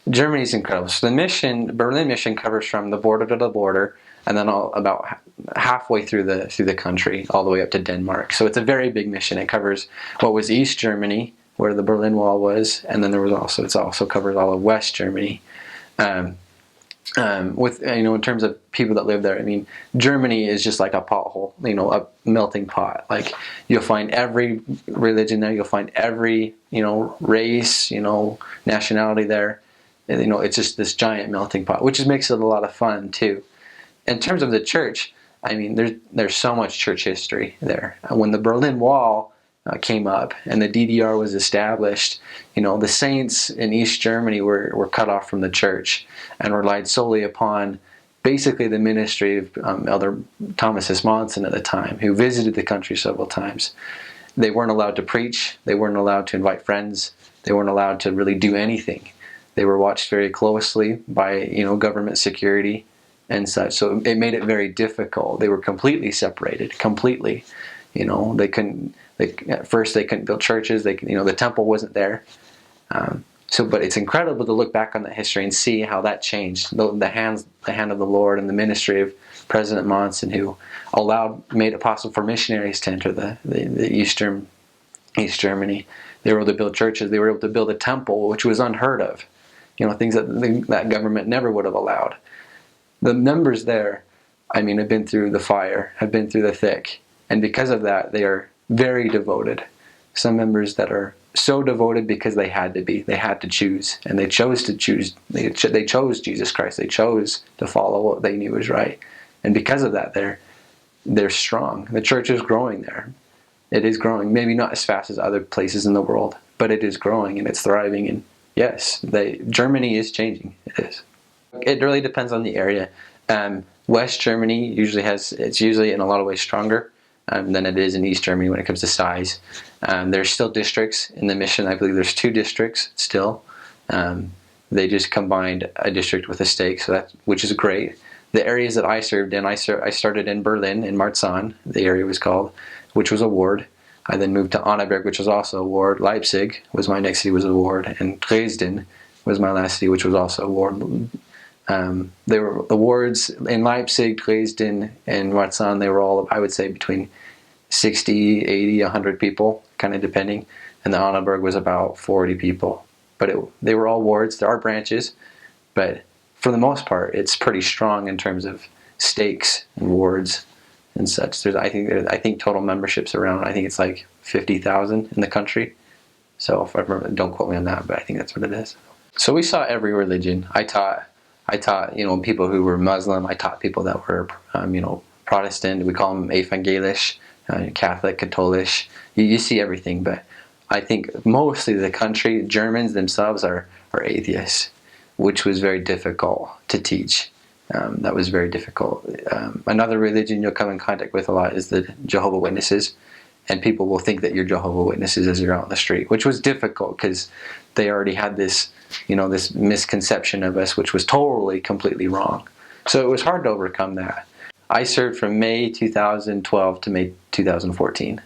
Germany's incredible. So the mission, Berlin mission, covers from the border to the border, and then about halfway through the country, all the way up to Denmark. So it's a very big mission. It covers what was East Germany, where the Berlin Wall was, and then it also covers all of West Germany. With in terms of people that live there, I mean, Germany is just like a pothole, a melting pot. Like, you'll find every religion there, you'll find every race, nationality there. And, it's just this giant melting pot, which makes it a lot of fun too. In terms of the church, I mean, there's so much church history there. When the Berlin Wall came up and the DDR was established, the saints in East Germany were cut off from the church and relied solely upon basically the ministry of Elder Thomas S. Monson at the time, who visited the country several times. They weren't allowed to preach. They weren't allowed to invite friends. They weren't allowed to really do anything. They were watched very closely by government security and such. So it made it very difficult. They were completely separated, completely. They couldn't. At first, they couldn't build churches. The temple wasn't there. But it's incredible to look back on that history and see how that changed. The hand of the Lord and the ministry of President Monson, who made it possible for missionaries to enter the East Germany. They were able to build churches. They were able to build a temple, which was unheard of. Things that government never would have allowed. The members there, I mean, have been through the fire, have been through the thick, and because of that, they are very devoted. Some members that are so devoted because they had to be. They had to choose, and they chose to choose. They chose Jesus Christ. They chose to follow what they knew was right, and because of that, they're strong. The church is growing there. It is growing, maybe not as fast as other places in the world, but it is growing and it's thriving. And yes, Germany is changing. It is. It really depends on the area. West Germany it's usually in a lot of ways stronger than it is in East Germany when it comes to size. There's still districts in the mission. I believe there's 2 districts still. They just combined a district with a stake, which is great. The areas that I served in, I started in Berlin, in Marzahn, the area was called, which was a ward. I then moved to Annaberg, which was also a ward. Leipzig was my next city, was a ward, and Dresden was my last city, which was also a ward. They were the wards in Leipzig, Dresden, and Marzahn. They were all, I would say, between 60, 80, 100 people, kind of depending. And the Annaberg was about 40 people. But they were all wards. There are branches, but for the most part, it's pretty strong in terms of stakes and wards and such. I think total memberships around, I think it's like 50,000 in the country. So if I remember, don't quote me on that, but I think that's what it is. So we saw every religion. I taught people who were Muslim. I taught people that were Protestant. We call them Evangelisch, Catholic, Katholisch. You see everything, but I think mostly the country, Germans themselves are atheists, which was very difficult to teach. That was very difficult. Another religion you'll come in contact with a lot is the Jehovah's Witnesses, and people will think that you're Jehovah's Witnesses as you're out in the street, which was difficult because they already had this, this misconception of us, which was completely wrong. So it was hard to overcome that. I served from May 2012 to May 2014.